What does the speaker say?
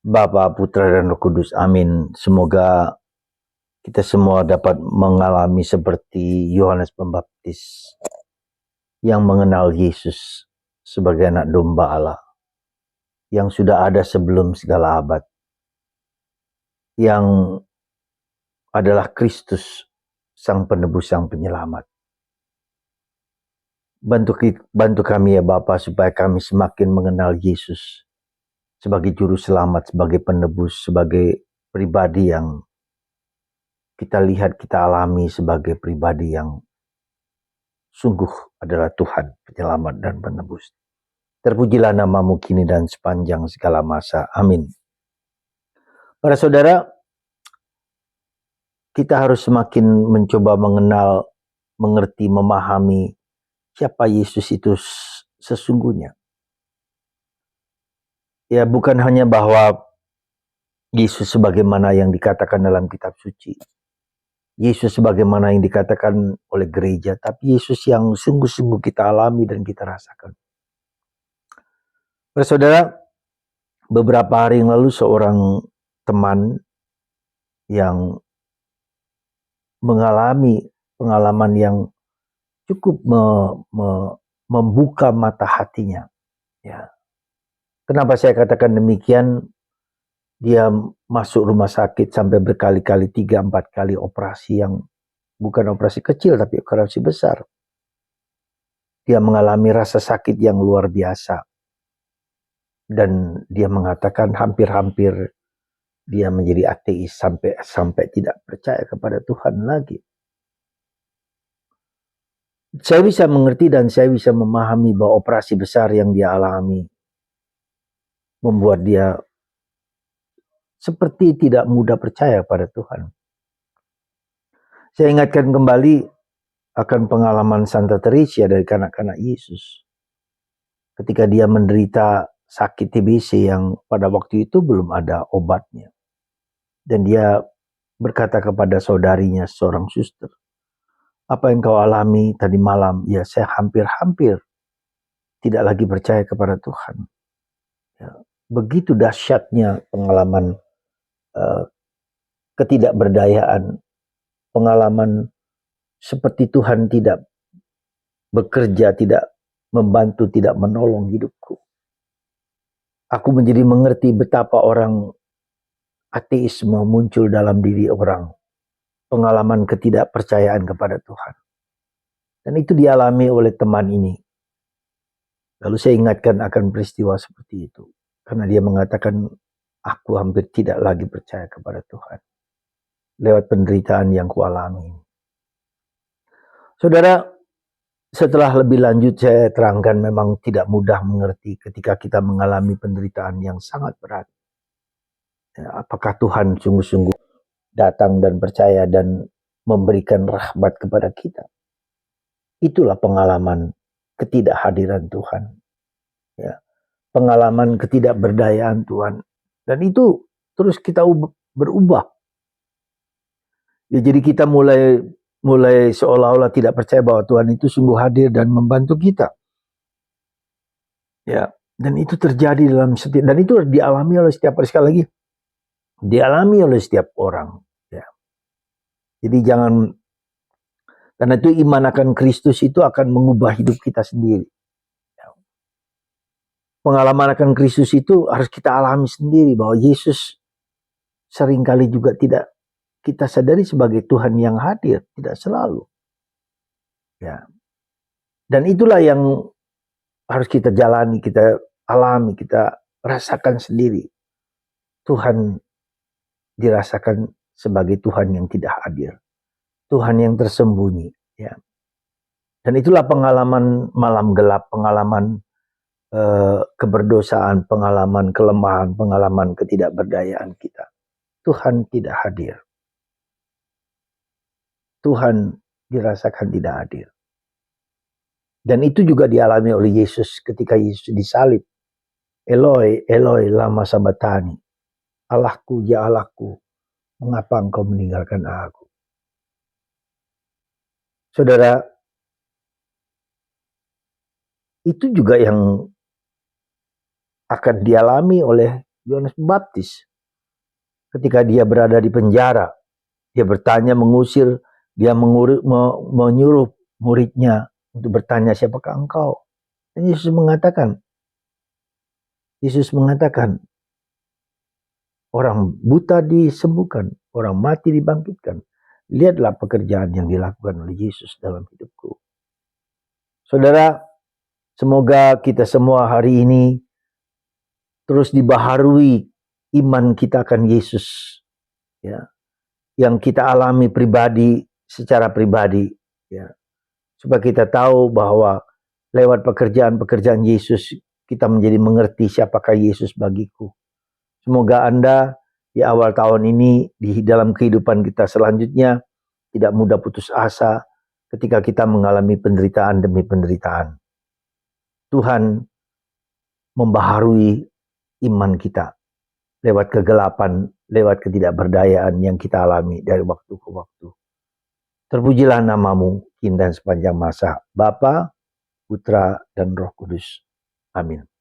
Bapa, Putra, dan Roh Kudus. Amin. Semoga kita semua dapat mengalami seperti Yohanes Pembaptis yang mengenal Yesus sebagai anak domba Allah yang sudah ada sebelum segala abad, yang adalah Kristus, Sang Penebus, Sang Penyelamat. Bantu kami ya Bapa, supaya kami semakin mengenal Yesus sebagai juru selamat, sebagai penebus, sebagai pribadi yang kita lihat, kita alami sebagai pribadi yang sungguh adalah Tuhan, penyelamat dan penebus. Terpujilah namamu kini dan sepanjang segala masa. Amin. Para saudara, kita harus semakin mencoba mengenal, mengerti, memahami siapa Yesus itu sesungguhnya. Ya, bukan hanya bahwa Yesus sebagaimana yang dikatakan dalam kitab suci, Yesus sebagaimana yang dikatakan oleh gereja, tapi Yesus yang sungguh-sungguh kita alami dan kita rasakan. Para saudara, beberapa hari yang lalu seorang teman yang mengalami pengalaman yang cukup membuka mata hatinya. Ya. Kenapa saya katakan demikian? Dia masuk rumah sakit sampai berkali-kali, 3-4 kali operasi yang bukan operasi kecil tapi operasi besar. Dia mengalami rasa sakit yang luar biasa. Dan dia mengatakan hampir-hampir dia menjadi ateis sampai tidak percaya kepada Tuhan lagi. Saya bisa mengerti dan saya bisa memahami bahwa operasi besar yang dia alami membuat dia seperti tidak mudah percaya pada Tuhan. Saya ingatkan kembali akan pengalaman Santa Teresa dari kanak-kanak Yesus. Ketika dia menderita sakit TBC yang pada waktu itu belum ada obatnya. Dan dia berkata kepada saudarinya, seorang suster, apa yang kau alami tadi malam? Ya, saya hampir-hampir tidak lagi percaya kepada Tuhan. Ya, begitu dahsyatnya pengalaman ketidakberdayaan, pengalaman seperti Tuhan tidak bekerja, tidak membantu, tidak menolong hidupku. Aku menjadi mengerti betapa orang ateisme muncul dalam diri orang. Pengalaman ketidakpercayaan kepada Tuhan. Dan itu dialami oleh teman ini. Lalu saya ingatkan akan peristiwa seperti itu. Karena dia mengatakan, aku hampir tidak lagi percaya kepada Tuhan. Lewat penderitaan yang kualami. Saudara, setelah lebih lanjut saya terangkan memang tidak mudah mengerti ketika kita mengalami penderitaan yang sangat berat. Ya, apakah Tuhan sungguh-sungguh datang dan percaya dan memberikan rahmat kepada kita? Itulah pengalaman ketidakhadiran Tuhan. Ya, pengalaman ketidakberdayaan Tuhan. Dan itu terus kita berubah. Ya, jadi kita mulai seolah-olah tidak percaya bahwa Tuhan itu sungguh hadir dan membantu kita. Ya, dan itu terjadi dalam setiap, dan itu dialami oleh setiap, sekali lagi dialami oleh setiap orang. Ya. Jadi jangan, karena itu iman akan Kristus itu akan mengubah hidup kita sendiri. Ya. Pengalaman akan Kristus itu harus kita alami sendiri, bahwa Yesus seringkali juga tidak kita sadari sebagai Tuhan yang hadir, tidak selalu. Ya. Dan itulah yang harus kita jalani, kita alami, kita rasakan sendiri. Tuhan dirasakan sebagai Tuhan yang tidak hadir, Tuhan yang tersembunyi. Ya. Dan itulah pengalaman malam gelap, pengalaman keberdosaan, pengalaman kelemahan, pengalaman ketidakberdayaan kita. Tuhan tidak hadir. Tuhan dirasakan tidak hadir. Dan itu juga dialami oleh Yesus ketika Yesus disalib. Eloi, Eloi, lama sabatani. Allahku, ya Allahku, mengapa engkau meninggalkan aku? Saudara, itu juga yang akan dialami oleh Yohanes Pembaptis. Ketika dia berada di penjara, dia bertanya, mengusir, dia menyuruh muridnya untuk bertanya, siapakah engkau? Dan Yesus mengatakan, orang buta disembuhkan, orang mati dibangkitkan. Lihatlah pekerjaan yang dilakukan oleh Yesus dalam hidupku. Saudara, semoga kita semua hari ini terus dibaharui iman kita akan Yesus, ya, yang kita alami secara pribadi, ya, supaya kita tahu bahwa lewat pekerjaan Yesus kita menjadi mengerti siapakah Yesus bagiku. Semoga Anda di awal tahun ini, di dalam kehidupan kita selanjutnya, tidak mudah putus asa ketika kita mengalami penderitaan demi penderitaan. Tuhan membaharui iman kita lewat kegelapan, lewat ketidakberdayaan yang kita alami dari waktu ke waktu. Terpujilah namamu, kini dan sepanjang masa, Bapa, Putra, dan Roh Kudus. Amin.